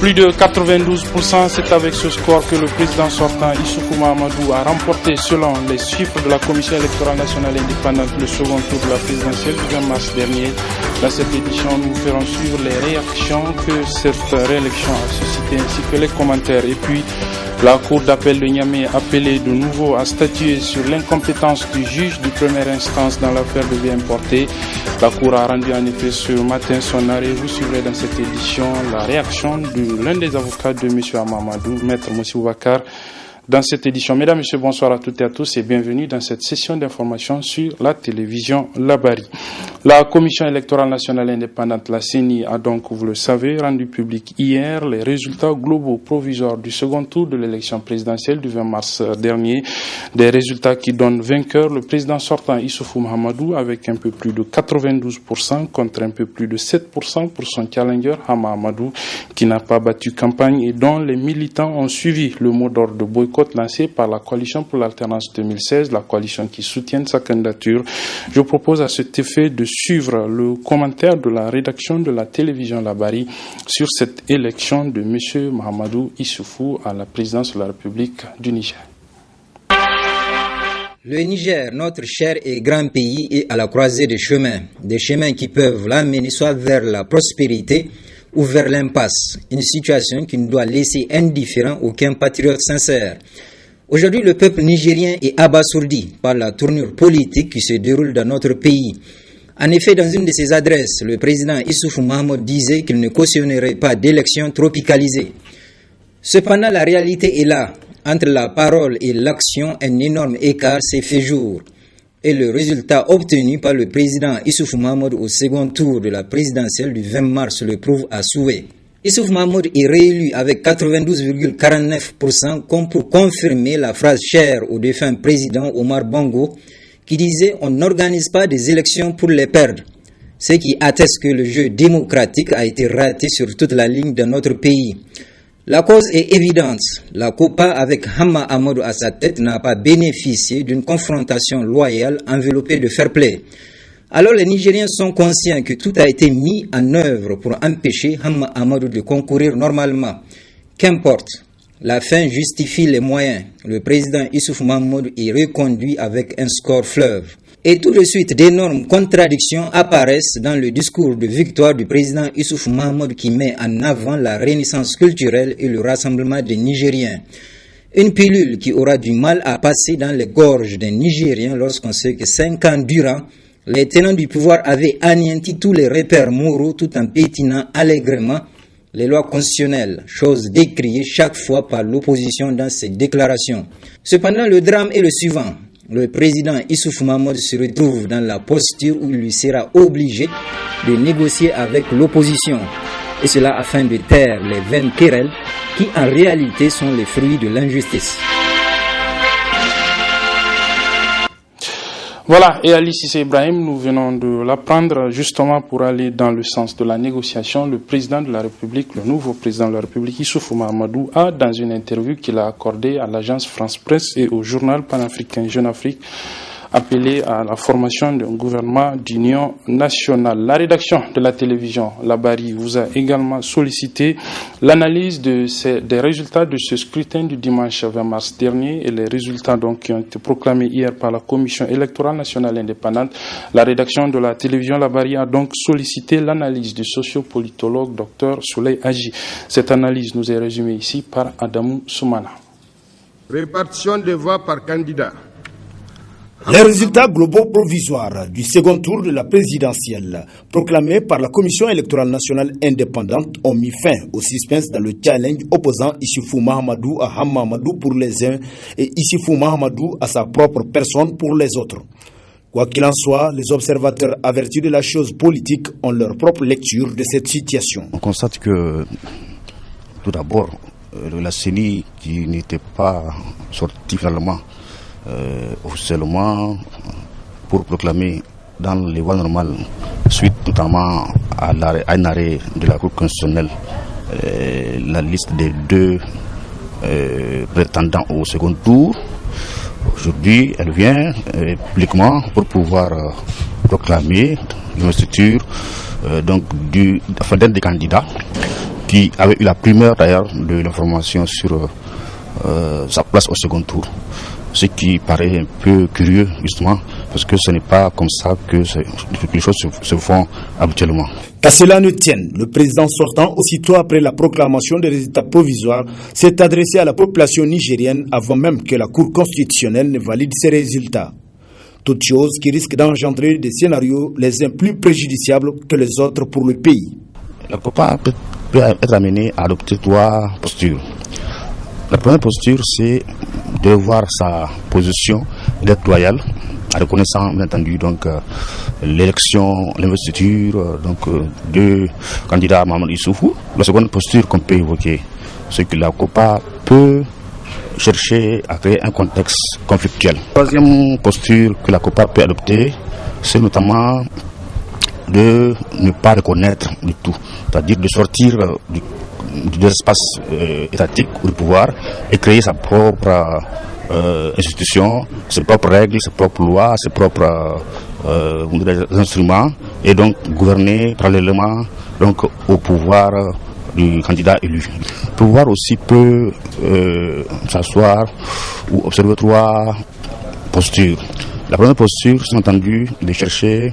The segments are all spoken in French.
Plus de 92%, c'est avec ce score que le président sortant Issoufou Mahamadou a remporté, selon les chiffres de la Commission électorale nationale indépendante, le second tour de la présidentielle du 20 mars dernier. Dans cette édition, nous ferons suivre les réactions que cette réélection a suscité ainsi que les commentaires. Et puis, la Cour d'appel de Niamey a appelé de nouveau à statuer sur l'incompétence du juge de première instance dans l'affaire de biens importés. La Cour a rendu en effet ce matin son arrêt. Vous suivrez dans cette édition la réaction de l'un des avocats de M. Mahamadou, Maître Moussi Boubacar. Dans cette édition, mesdames, messieurs, bonsoir à toutes et à tous et bienvenue dans cette session d'information sur la télévision Labari. La Commission électorale nationale indépendante, la CENI, a donc, vous le savez, rendu public hier les résultats globaux provisoires du second tour de l'élection présidentielle du 20 mars dernier. Des résultats qui donnent vainqueur le président sortant Issoufou Mahamadou avec un peu plus de 92% contre un peu plus de 7% pour son challenger Hama Amadou qui n'a pas battu campagne et dont les militants ont suivi le mot d'ordre de boycott lancé par la coalition pour l'alternance 2016, la coalition qui soutient sa candidature. Je propose à cet effet de suivre le commentaire de la rédaction de la télévision Labari sur cette élection de M. Mahamadou Issoufou à la présidence de la République du Niger. Le Niger, notre cher et grand pays, est à la croisée des chemins qui peuvent l'amener soit vers la prospérité ou vers l'impasse, une situation qui ne doit laisser indifférent aucun patriote sincère. Aujourd'hui, le peuple nigérien est abasourdi par la tournure politique qui se déroule dans notre pays. En effet, dans une de ses adresses, le président Issoufou Mahamadou disait qu'il ne cautionnerait pas d'élections tropicalisées. Cependant, la réalité est là. Entre la parole et l'action, un énorme écart s'est fait jour. Et le résultat obtenu par le président Issoufou Mahamadou au second tour de la présidentielle du 20 mars le prouve à souhait. Issoufou Mahamadou est réélu avec 92,49% comme pour confirmer la phrase chère au défunt président Omar Bongo qui disait « On n'organise pas des élections pour les perdre », ce qui atteste que le jeu démocratique a été raté sur toute la ligne de notre pays. La cause est évidente. La COPA avec Hama Amadou à sa tête n'a pas bénéficié d'une confrontation loyale enveloppée de fair play. Alors les Nigériens sont conscients que tout a été mis en œuvre pour empêcher Hama Amadou de concourir normalement. Qu'importe, la fin justifie les moyens. Le président Issoufou Mahamadou est reconduit avec un score fleuve. Et tout de suite, d'énormes contradictions apparaissent dans le discours de victoire du président Issoufou Mahamadou qui met en avant la renaissance culturelle et le rassemblement des Nigériens. Une pilule qui aura du mal à passer dans les gorges des Nigériens lorsqu'on sait que 5 ans durant, les tenants du pouvoir avaient anéanti tous les repères moraux tout en pétinant allègrement les lois constitutionnelles, chose décriée chaque fois par l'opposition dans ses déclarations. Cependant, le drame est le suivant. Le président Issoufou Mahamadou se retrouve dans la posture où il lui sera obligé de négocier avec l'opposition, et cela afin de taire les vaines querelles qui en réalité sont les fruits de l'injustice. Voilà, et Ali Cissé Ibrahim, nous venons de l'apprendre justement pour aller dans le sens de la négociation. Le président de la République, le nouveau président de la République, Issoufou Mahamadou, a, dans une interview qu'il a accordée à l'agence France Presse et au journal panafricain Jeune Afrique, appelé à la formation d'un gouvernement d'union nationale. La rédaction de la télévision Labari vous a également sollicité l'analyse des résultats de ce scrutin du dimanche 20 mars dernier et les résultats donc qui ont été proclamés hier par la Commission électorale nationale indépendante. La rédaction de la télévision Labari a donc sollicité l'analyse du sociopolitologue Dr Souley Haji. Cette analyse nous est résumée ici par Adamou Soumana. Répartition des voix par candidat. Les résultats globaux provisoires du second tour de la présidentielle proclamés par la Commission électorale nationale indépendante ont mis fin au suspense dans le challenge opposant Issoufou Mahamadou à Hama Amadou pour les uns et Issoufou Mahamadou à sa propre personne pour les autres. Quoi qu'il en soit, les observateurs avertis de la chose politique ont leur propre lecture de cette situation. On constate que, tout d'abord, la CENI qui n'était pas sortie finalement officiellement pour proclamer dans les voies normales, suite notamment à un arrêt de la Cour constitutionnelle, la liste des deux prétendants au second tour. Aujourd'hui, elle vient publiquement pour pouvoir proclamer l'investiture d'un des candidats qui avait eu la primeur d'ailleurs de l'information sur sa place au second tour. Ce qui paraît un peu curieux justement, parce que ce n'est pas comme ça que les choses se font habituellement. Qu'à cela ne tienne, le président sortant, aussitôt après la proclamation des résultats provisoires, s'est adressé à la population nigérienne avant même que la Cour constitutionnelle ne valide ces résultats. Toute chose qui risque d'engendrer des scénarios les uns plus préjudiciables que les autres pour le pays. La COPA peut être amenée à adopter 3 postures. La première posture, c'est de voir sa position d'être loyale, en reconnaissant bien entendu donc l'élection, l'investiture de candidat Mahamadou Issoufou. La seconde posture qu'on peut évoquer, c'est que la COPA peut chercher à créer un contexte conflictuel. La troisième posture que la COPA peut adopter, c'est notamment de ne pas reconnaître du tout, c'est-à-dire de sortir des espaces étatiques ou de pouvoir et créer sa propre institution, ses propres règles, ses propres lois, ses propres instruments, et donc gouverner parallèlement donc au pouvoir du candidat élu. Le pouvoir aussi peut s'asseoir ou observer 3 postures. La première posture, c'est entendu de chercher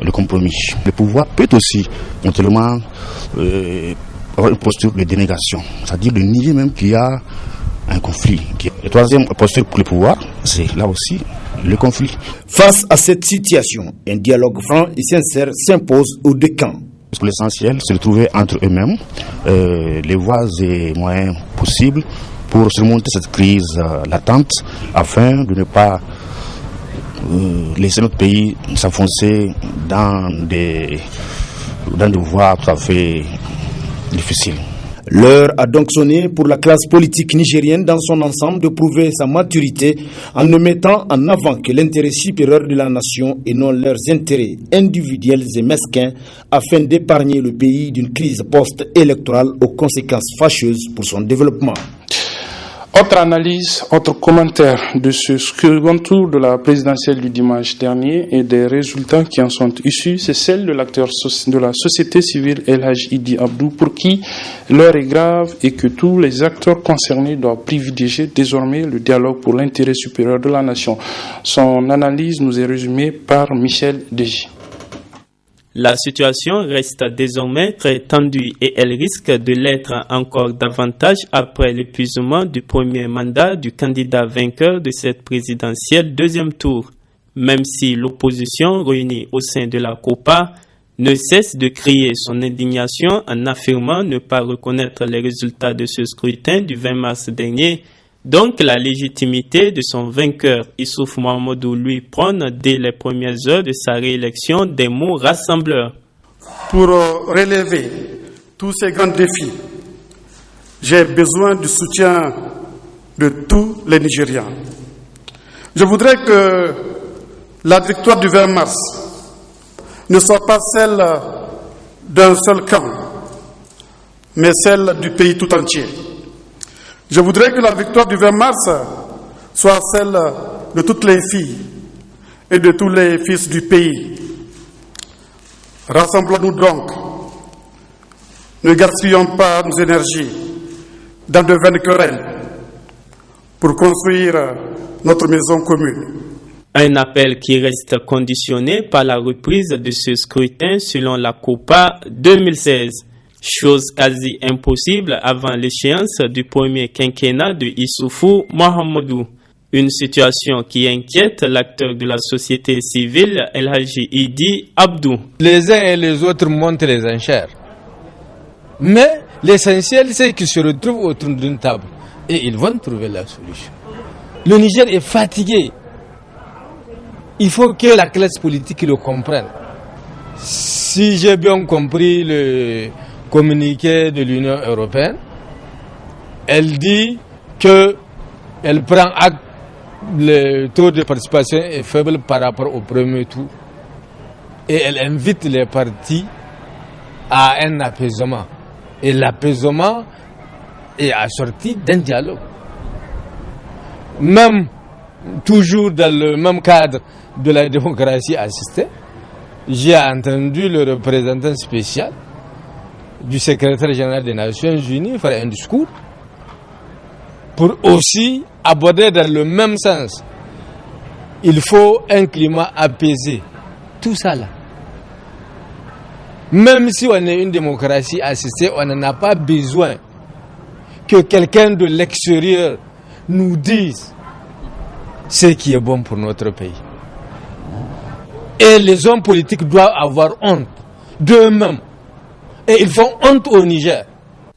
le compromis. Le pouvoir peut aussi éventuellement avoir une posture de dénégation, c'est-à-dire de nier même qu'il y a un conflit. La troisième posture pour le pouvoir, c'est là aussi le conflit. Face à cette situation, un dialogue franc et sincère s'impose aux 2 camps. L'essentiel, c'est de trouver entre eux-mêmes les voies et moyens possibles pour surmonter cette crise latente, afin de ne pas laisser notre pays s'enfoncer dans des voies tout à fait difficiles. L'heure a donc sonné pour la classe politique nigérienne dans son ensemble de prouver sa maturité en ne mettant en avant que l'intérêt supérieur de la nation et non leurs intérêts individuels et mesquins, afin d'épargner le pays d'une crise post-électorale aux conséquences fâcheuses pour son développement. Autre analyse, autre commentaire de ce second tour de la présidentielle du dimanche dernier et des résultats qui en sont issus, c'est celle de l'acteur de la société civile El Hadji Idi Abdou, pour qui l'heure est grave et que tous les acteurs concernés doivent privilégier désormais le dialogue pour l'intérêt supérieur de la nation. Son analyse nous est résumée par Michel Deji. La situation reste désormais très tendue et elle risque de l'être encore davantage après l'épuisement du premier mandat du candidat vainqueur de cette présidentielle deuxième tour. Même si l'opposition réunie au sein de la COPA ne cesse de crier son indignation en affirmant ne pas reconnaître les résultats de ce scrutin du 20 mars dernier, donc la légitimité de son vainqueur, Issoufou Mahamadou, lui prône dès les premières heures de sa réélection des mots rassembleurs. Pour relever tous ces grands défis, j'ai besoin du soutien de tous les Nigérians. Je voudrais que la victoire du 20 mars ne soit pas celle d'un seul camp, mais celle du pays tout entier. Je voudrais que la victoire du 20 mars soit celle de toutes les filles et de tous les fils du pays. Rassemblons-nous donc. Ne gaspillons pas nos énergies dans de vaines querelles pour construire notre maison commune. Un appel qui reste conditionné par la reprise de ce scrutin selon la COPA 2016. Chose quasi impossible avant l'échéance du premier quinquennat de Issoufou Mahamadou. Une situation qui inquiète l'acteur de la société civile El Hadji Idi Abdou. Les uns et les autres montent les enchères. Mais l'essentiel, c'est qu'ils se retrouvent autour d'une table et ils vont trouver la solution. Le Niger est fatigué. Il faut que la classe politique le comprenne. Si j'ai bien compris le communiqué de l'Union européenne, elle dit qu'elle prend acte, le taux de participation est faible par rapport au premier tour et elle invite les partis à un apaisement. Et l'apaisement est assorti d'un dialogue. Même, toujours dans le même cadre de la démocratie assistée, j'ai entendu le représentant spécial du secrétaire général des Nations Unies faire un discours pour aussi aborder dans le même sens. Il faut un climat apaisé. Tout ça là. Même si on est une démocratie assistée, on n'en a pas besoin que quelqu'un de l'extérieur nous dise ce qui est bon pour notre pays. Et les hommes politiques doivent avoir honte d'eux-mêmes. Et ils font honte au Niger.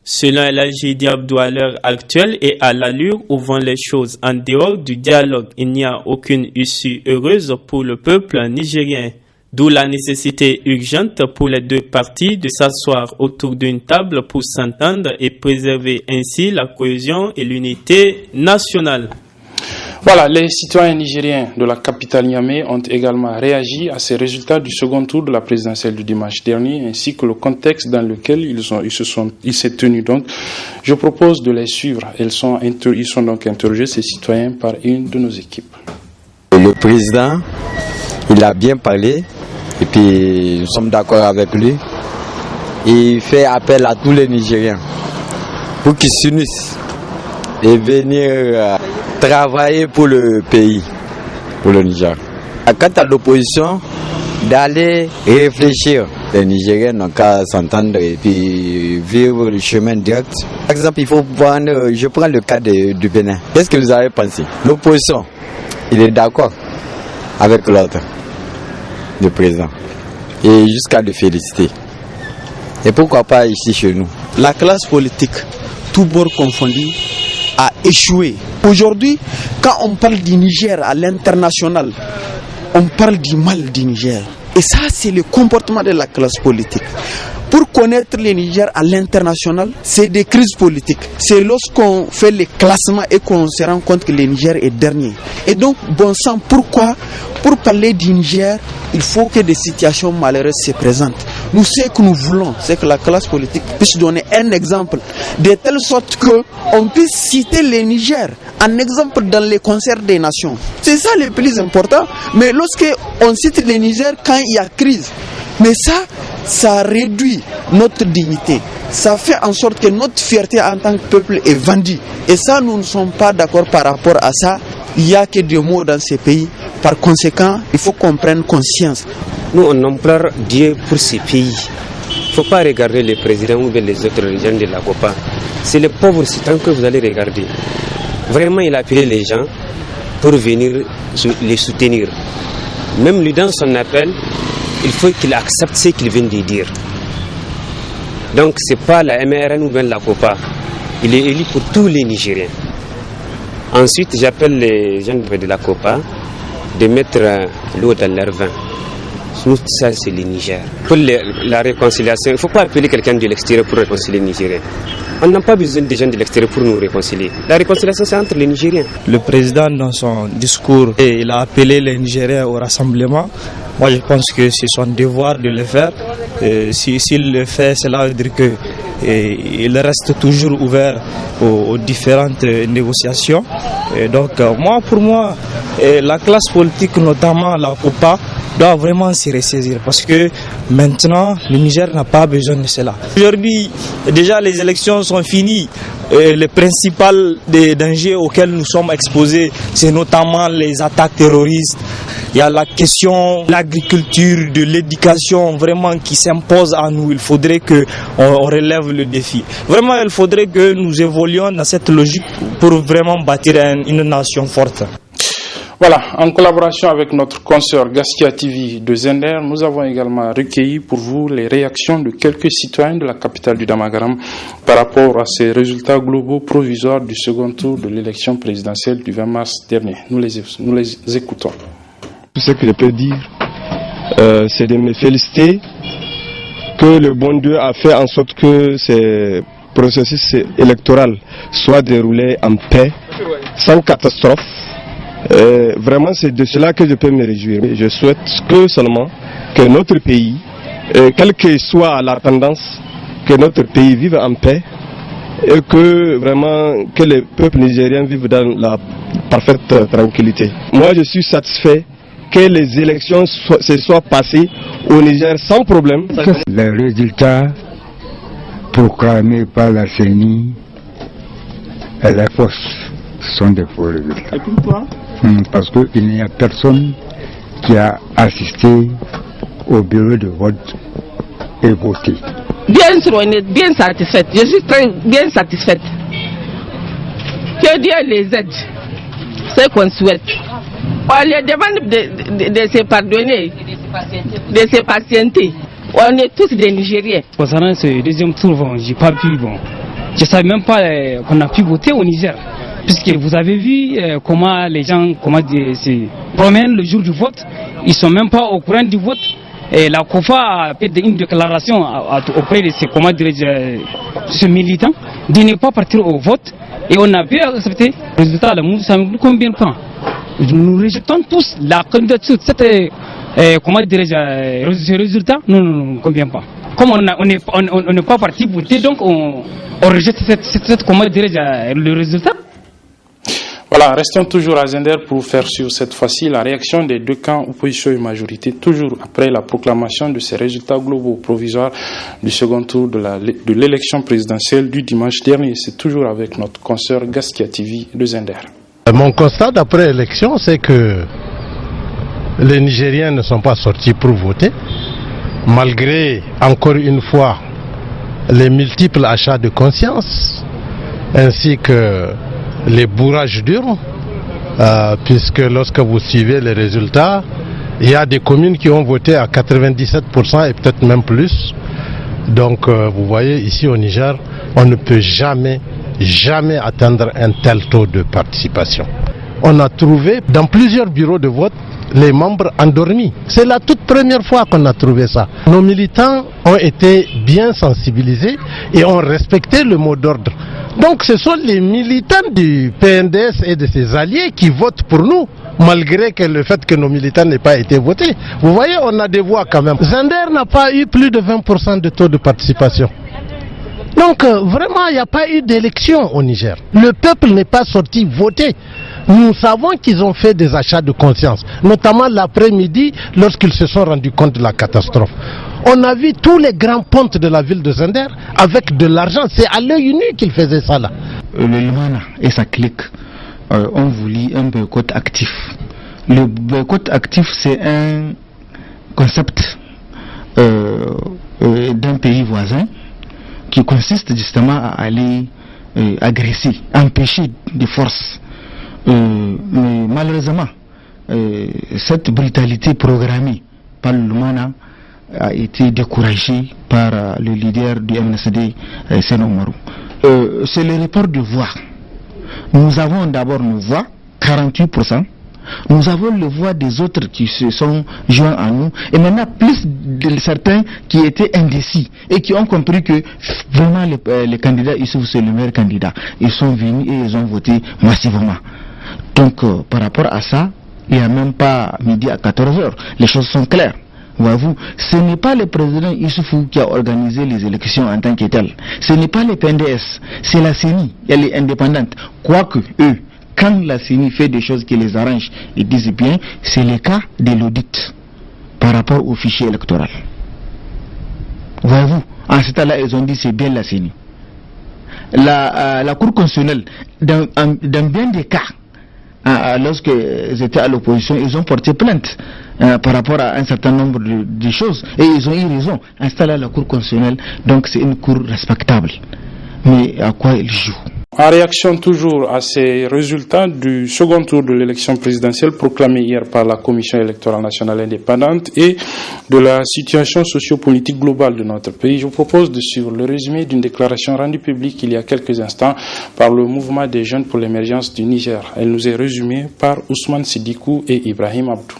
Selon Elhaji Diabdou, à l'heure actuelle et à l'allure où vont les choses en dehors du dialogue, il n'y a aucune issue heureuse pour le peuple nigérien. D'où la nécessité urgente pour les deux parties de s'asseoir autour d'une table pour s'entendre et préserver ainsi la cohésion et l'unité nationale. Voilà, les citoyens nigériens de la capitale Niamey ont également réagi à ces résultats du second tour de la présidentielle du dimanche dernier, ainsi que le contexte dans lequel il s'est tenu. Donc, je propose de les suivre. Ils sont donc interrogés, ces citoyens, par une de nos équipes. Le président, il a bien parlé, et puis nous sommes d'accord avec lui. Il fait appel à tous les Nigériens pour qu'ils s'unissent et venir travailler pour le pays, pour le Niger. Quant à l'opposition, d'aller réfléchir. Les Nigériens n'ont qu'à s'entendre et puis vivre le chemin direct. Par exemple, il faut prendre, je prends le cas du Bénin. Qu'est-ce que vous avez pensé? L'opposition, il est d'accord avec l'autre, le président, et jusqu'à le féliciter. Et pourquoi pas ici chez nous? La classe politique, tout bord confondu, a échoué. Aujourd'hui, quand on parle du Niger à l'international, on parle du mal du Niger. Et ça, c'est le comportement de la classe politique. Pour connaître le Niger à l'international, c'est des crises politiques. C'est lorsqu'on fait les classements et qu'on se rend compte que le Niger est dernier. Et donc, bon sang, pourquoi? Pour parler du Niger, il faut que des situations malheureuses se présentent. Nous, ce que nous voulons, c'est que la classe politique puisse donner un exemple, de telle sorte qu'on puisse citer le Niger en exemple dans les concerts des nations. C'est ça le plus important. Mais lorsqu'on cite le Niger quand il y a crise, mais ça réduit notre dignité. Ça fait en sorte que notre fierté en tant que peuple est vendue. Et ça, nous ne sommes pas d'accord par rapport à ça. Il n'y a que des mots dans ces pays. Par conséquent, il faut qu'on prenne conscience. Nous, on implore Dieu pour ces pays. Il ne faut pas regarder les présidents ou bien les autres gens de la COPA. C'est les pauvres citoyens que vous allez regarder. Vraiment, il a appelé les gens pour venir les soutenir. Même lui, dans son appel, il faut qu'il accepte ce qu'il vient de dire. Donc, ce n'est pas la MRN ou bien la COPA. Il est élu pour tous les Nigériens. Ensuite, j'appelle les gens de la COPA de mettre l'eau dans leur vin. Tout ça, c'est le Niger. Pour la réconciliation, il ne faut pas appeler quelqu'un de l'extérieur pour réconcilier les Nigériens. On n'a pas besoin des gens de l'extérieur pour nous réconcilier. La réconciliation, c'est entre les Nigériens. Le président, dans son discours, il a appelé les Nigériens au rassemblement. Moi, je pense que c'est son devoir de le faire. S'il le fait, cela veut dire qu'il reste toujours ouvert aux différentes négociations. Et donc, pour moi, la classe politique, notamment la COPA, doit vraiment s'y ressaisir parce que maintenant, le Niger n'a pas besoin de cela. Aujourd'hui, déjà, les élections sont finies. Les principaux dangers auxquels nous sommes exposés, c'est notamment les attaques terroristes. Il y a la question de l'agriculture, de l'éducation vraiment qui s'impose à nous. Il faudrait qu'on relève le défi. Vraiment, il faudrait que nous évoluions dans cette logique pour vraiment bâtir une nation forte. Voilà, en collaboration avec notre consoeur Gaskia TV de Zender, nous avons également recueilli pour vous les réactions de quelques citoyens de la capitale du Damagaram par rapport à ces résultats globaux provisoires du second tour de l'élection présidentielle du 20 mars dernier. Nous les écoutons. Tout ce que je peux dire, c'est de me féliciter que le bon Dieu a fait en sorte que ce processus électoral soit déroulé en paix, sans catastrophe. Vraiment, c'est de cela que je peux me réjouir. Je souhaite que seulement que notre pays, quelle que soit la tendance, que notre pays vive en paix et que vraiment que les peuples nigériens vivent dans la parfaite tranquillité. Moi, je suis satisfait que les élections se soient passées au Niger sans problème. Les résultats proclamés par la CENI et les fausses sont des faux résultats. Et pourquoi? Parce qu'il n'y a personne qui a assisté au bureau de vote et voté. Bien sûr, on est bien satisfaite. Je suis très bien satisfaite. Que Dieu les aide. C'est ce qu'on souhaite. On les demande de se pardonner, de se patienter. On est tous des Nigériens. Concernant ce deuxième tour, j'ai pas pu. Je ne savais même pas qu'on a pu voter au Niger. Puisque vous avez vu comment les gens se promènent le jour du vote. Ils ne sont même pas au courant du vote. Et la COFA a fait une déclaration auprès de ce militant de ne pas partir au vote. Et on a pu accepter le résultat. Ça nous combien de temps? Nous rejetons tous la candidature. Ce résultat, non, convient pas. Comme on n'est pas parti voter, donc on rejette le résultat. Voilà, restons toujours à Zender pour faire sur cette fois-ci la réaction des deux camps, opposition et majorité, toujours après la proclamation de ces résultats globaux provisoires du second tour de l'élection présidentielle du dimanche dernier. C'est toujours avec notre consoeur Gaskia TV de Zender. Mon constat d'après l'élection, c'est que les Nigériens ne sont pas sortis pour voter, malgré, encore une fois, les multiples achats de conscience, ainsi que les bourrages d'urnes, puisque lorsque vous suivez les résultats, il y a des communes qui ont voté à 97% et peut-être même plus. Donc vous voyez, ici au Niger, on ne peut jamais atteindre un tel taux de participation. On a trouvé dans plusieurs bureaux de vote les membres endormis. C'est la toute première fois qu'on a trouvé ça. Nos militants ont été bien sensibilisés et ont respecté le mot d'ordre. Donc ce sont les militants du PNDS et de ses alliés qui votent pour nous, malgré que le fait que nos militants n'aient pas été votés. Vous voyez, on a des voix quand même. Zender n'a pas eu plus de 20% de taux de participation. Donc vraiment, il n'y a pas eu d'élection au Niger. Le peuple n'est pas sorti voter. Nous savons qu'ils ont fait des achats de conscience, notamment l'après-midi lorsqu'ils se sont rendus compte de la catastrophe. On a vu tous les grands pontes de la ville de Zender avec de l'argent. C'est à l'œil nu qu'ils faisaient ça là. Le Lumana et sa clique ont voulu un boycott actif. Le boycott actif, c'est un concept d'un pays voisin qui consiste justement à aller agresser, empêcher de force. Mais malheureusement, cette brutalité programmée par le Lumana a été découragée par le leader du MNSD, Seno Umaru. C'est le report de voix. Nous avons d'abord nos voix, 48%. Nous avons les voix des autres qui se sont joints à nous. Et maintenant, plus de certains qui étaient indécis et qui ont compris que vraiment les candidats Issoufou, c'est le meilleur candidat. Ils sont venus et ils ont voté massivement. Donc, par rapport à ça, il n'y a même pas midi à 14h. Les choses sont claires. Voyez-vous, ce n'est pas le président Issoufou qui a organisé les élections en tant que tel. Ce n'est pas le PNDS, c'est la CENI. Elle est indépendante. Quoique eux, quand la CENI fait des choses qui les arrangent, ils disent bien, c'est le cas de l'audit par rapport au fichier électoral. Voyez-vous, en ce temps-là, ils ont dit c'est bien la CENI. La Cour constitutionnelle, dans bien des cas, lorsqu'ils étaient à l'opposition, ils ont porté plainte par rapport à un certain nombre de choses et ils ont eu raison. Installer la Cour constitutionnelle, donc c'est une cour respectable. Mais à quoi ils jouent? En réaction toujours à ces résultats du second tour de l'élection présidentielle proclamée hier par la Commission électorale nationale indépendante et de la situation sociopolitique globale de notre pays, je vous propose de suivre le résumé d'une déclaration rendue publique il y a quelques instants par le mouvement des jeunes pour l'émergence du Niger. Elle nous est résumée par Ousmane Sidikou et Ibrahim Abdou.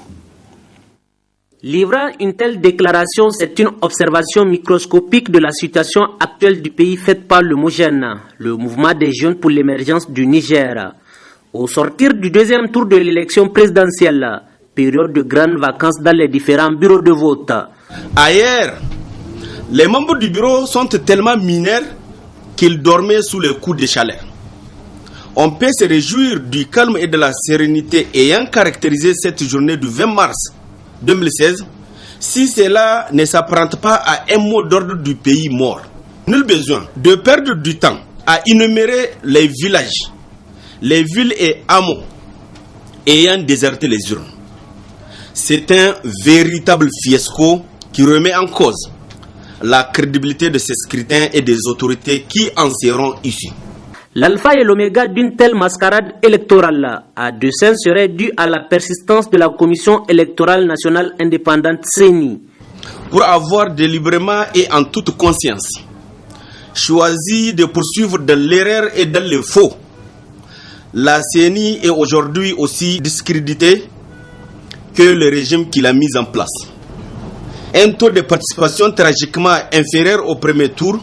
Livrant une telle déclaration, c'est une observation microscopique de la situation actuelle du pays faite par le MOJEN, le mouvement des jeunes pour l'émergence du Niger. Au sortir du deuxième tour de l'élection présidentielle, période de grandes vacances dans les différents bureaux de vote. Ailleurs, les membres du bureau sont tellement mineurs qu'ils dormaient sous le coup de chaleur. On peut se réjouir du calme et de la sérénité ayant caractérisé cette journée du 20 mars 2016, si cela ne s'apparente pas à un mot d'ordre du pays mort. Nul besoin de perdre du temps à énumérer les villages, les villes et hameaux ayant déserté les urnes. C'est un véritable fiasco qui remet en cause la crédibilité de ces scrutins et des autorités qui en seront issues. L'alpha et l'oméga d'une telle mascarade électorale à dessein serait dû à la persistance de la Commission électorale nationale indépendante CENI. Pour avoir délibérément et en toute conscience choisi de poursuivre dans l'erreur et dans le faux, la CENI est aujourd'hui aussi discréditée que le régime qui l'a mis en place. Un taux de participation tragiquement inférieur au premier tour,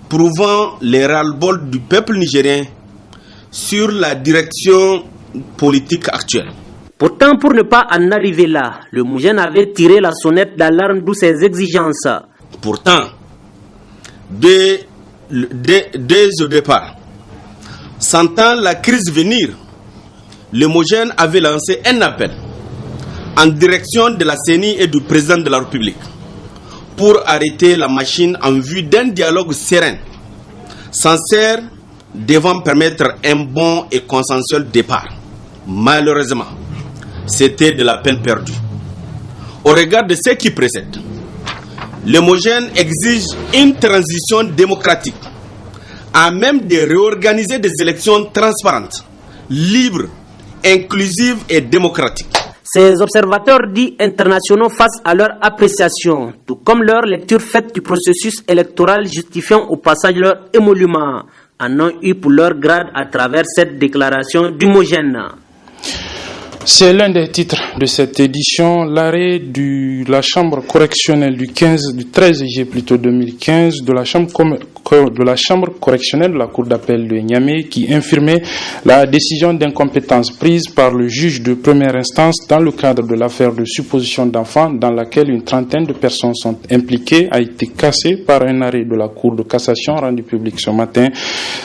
prouvant les ras-le-bol du peuple nigérien sur la direction politique actuelle. Pourtant, pour ne pas en arriver là, le Moujène avait tiré la sonnette d'alarme d'où ses exigences. Pourtant, dès au départ, sentant la crise venir, le Moujène avait lancé un appel en direction de la CENI et du président de la République pour arrêter la machine en vue d'un dialogue serein, sincère, devant permettre un bon et consensuel départ. Malheureusement, c'était de la peine perdue. Au regard de ce qui précède, le Moujène exige une transition démocratique à même de réorganiser des élections transparentes, libres, inclusives et démocratiques. Ces observateurs dits internationaux, face à leur appréciation, tout comme leur lecture faite du processus électoral justifiant au passage leur émolument, en ont eu pour leur grade à travers cette déclaration du Moujène. C'est l'un des titres de cette édition, l'arrêt de la chambre correctionnelle du 13 juillet 2015 de la chambre correctionnelle de la cour d'appel de Niamey qui infirmait la décision d'incompétence prise par le juge de première instance dans le cadre de l'affaire de supposition d'enfants dans laquelle une trentaine de personnes sont impliquées a été cassé par un arrêt de la cour de cassation rendu public ce matin.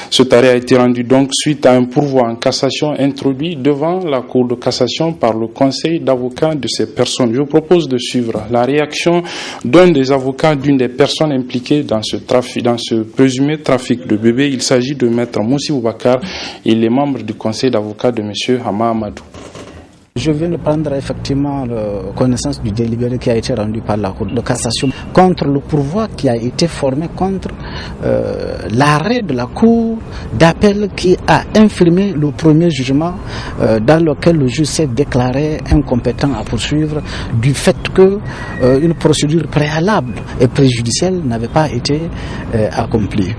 Cet arrêt a été rendu donc suite à un pourvoi en cassation introduit devant la cour de cassation par le conseil d'avocats de ces personnes. Je vous propose de suivre la réaction d'un des avocats d'une des personnes impliquées dans ce présumé trafic de bébés. Il s'agit de maître Moussi Boubacar et les membres du conseil d'avocats de M. Hama Amadou. Je viens de prendre effectivement connaissance du délibéré qui a été rendu par la Cour de cassation contre le pourvoi qui a été formé contre l'arrêt de la Cour d'appel qui a infirmé le premier jugement dans lequel le juge s'est déclaré incompétent à poursuivre du fait que une procédure préalable et préjudicielle n'avait pas été accomplie.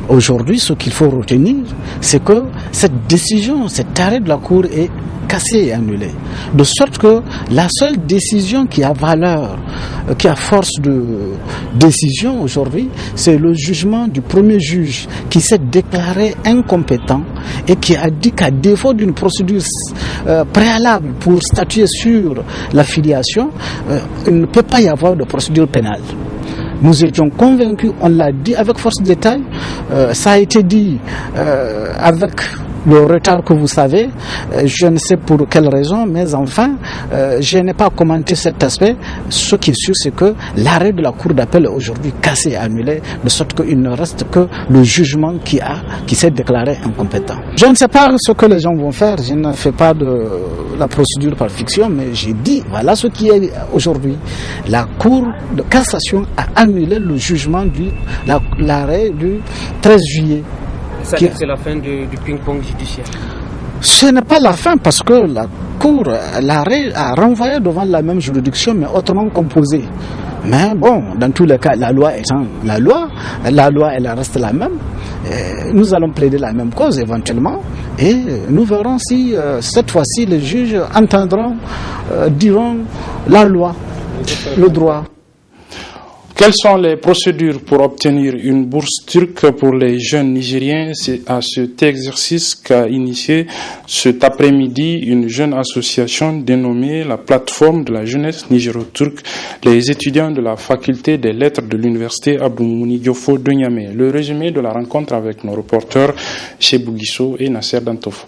Aujourd'hui, ce qu'il faut retenir, c'est que cette décision, cet arrêt de la Cour est cassé et annulé. De sorte que la seule décision qui a valeur, qui a force de décision aujourd'hui, c'est le jugement du premier juge qui s'est déclaré incompétent et qui a dit qu'à défaut d'une procédure préalable pour statuer sur la filiation, il ne peut pas y avoir de procédure pénale. Nous étions convaincus, on l'a dit avec force de détail, ça a été dit avec le retard que vous savez, je ne sais pour quelle raison, mais enfin, je n'ai pas commenté cet aspect. Ce qui est sûr, c'est que l'arrêt de la Cour d'appel est aujourd'hui cassé et annulé, de sorte qu'il ne reste que le jugement qui s'est déclaré incompétent. Je ne sais pas ce que les gens vont faire, je ne fais pas de la procédure par fiction, mais j'ai dit, voilà ce qui est aujourd'hui. La Cour de cassation a annulé le jugement l'arrêt du 13 juillet. C'est la fin du ping-pong judiciaire. Ce n'est pas la fin parce que la Cour, l'arrêt a renvoyé devant la même juridiction mais autrement composée. Mais bon, dans tous les cas, la loi étant la loi elle reste la même. Nous allons plaider la même cause éventuellement et nous verrons si cette fois-ci les juges entendront, diront la loi, le droit. Quelles sont les procédures pour obtenir une bourse turque pour les jeunes Nigériens? C'est à cet exercice qu'a initié cet après-midi une jeune association dénommée la Plateforme de la jeunesse nigéro-turque, les étudiants de la faculté des lettres de l'université Abdoumouni Diofo de Niamey. Le résumé de la rencontre avec nos reporters Chebou Guisso et Nasser Dantofo.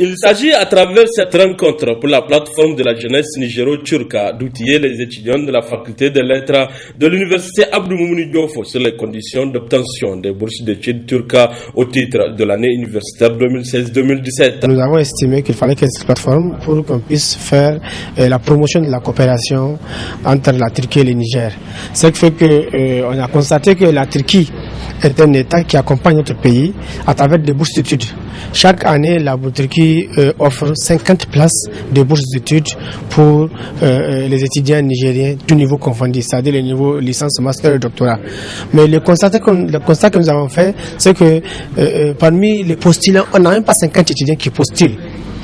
Il s'agit à travers cette rencontre pour la plateforme de la jeunesse nigéro-turque d'outiller les étudiants de la faculté des lettres de l'université Abdou Moumouni Diofo sur les conditions d'obtention des bourses d'études turques au titre de l'année universitaire 2016-2017. Nous avons estimé qu'il fallait qu'il y ait cette plateforme pour qu'on puisse faire la promotion de la coopération entre la Turquie et le Niger. Ce qui fait qu'on a constaté que la Turquie est un État qui accompagne notre pays à travers des bourses d'études. Chaque année, la Turquie offre 50 places de bourses d'études pour les étudiants nigériens, tout niveau confondu, c'est-à-dire les niveaux licence, master et doctorat. Mais le constat que nous avons fait, c'est que parmi les postulants, on n'a même pas 50 étudiants qui postulent.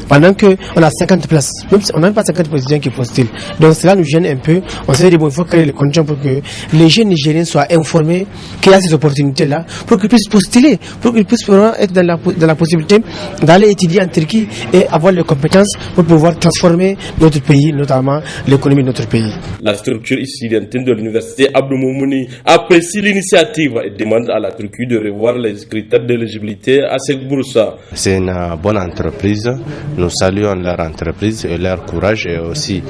Pendant qu'on a 50 places, même si on n'a même pas 50 étudiants qui postulent. Donc cela nous gêne un peu. On s'est dit, bon, il faut créer les conditions pour que les jeunes Nigériens soient informés qu'il y a ces opportunités-là, pour qu'ils puissent postuler, pour qu'ils puissent être dans la possibilité d'aller étudier en Turquie et avoir les compétences pour pouvoir transformer notre pays, notamment l'économie de notre pays. La structure étudiantine de l'université Abdou Moumouni apprécie l'initiative et demande à la Turquie de revoir les critères d'éligibilité à cette bourse. C'est une bonne entreprise. Nous saluons leur entreprise et leur courage et aussi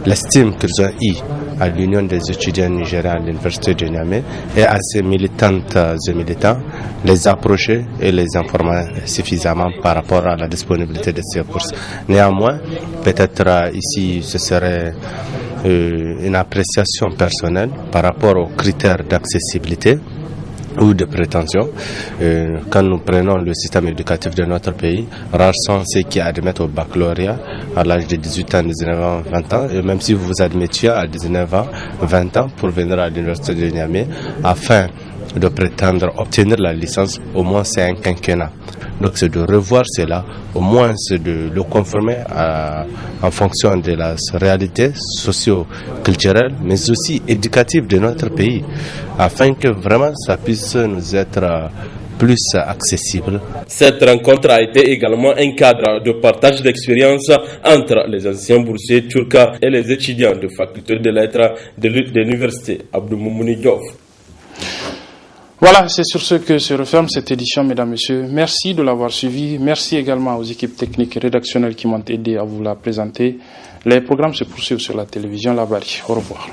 l'estime qu'ils ont eue à l'Union des étudiants nigériens à l'université de Niamey et à ces militantes et militants, les approcher et les informer suffisamment par rapport à la disponibilité de ces bourses. Néanmoins, peut-être ici ce serait une appréciation personnelle par rapport aux critères d'accessibilité ou de prétention. Quand nous prenons le système éducatif de notre pays, rares sont ceux qui admettent au baccalauréat à l'âge de 18 ans, 19 ans, 20 ans. Et même si vous vous admettiez à 19 ans, 20 ans pour venir à l'université de Niamey, afin de prétendre obtenir la licence, au moins c'est un quinquennat. Donc c'est de revoir cela, au moins c'est de le conformer en fonction de la réalité socio-culturelle, mais aussi éducative de notre pays, afin que vraiment ça puisse nous être plus accessible. Cette rencontre a été également un cadre de partage d'expériences entre les anciens boursiers turcs et les étudiants de faculté de lettres de l'université Abdou Moumouni Diofo. Voilà, c'est sur ce que se referme cette édition, mesdames, messieurs. Merci de l'avoir suivi. Merci également aux équipes techniques et rédactionnelles qui m'ont aidé à vous la présenter. Les programmes se poursuivent sur la télévision La Bari. Au revoir.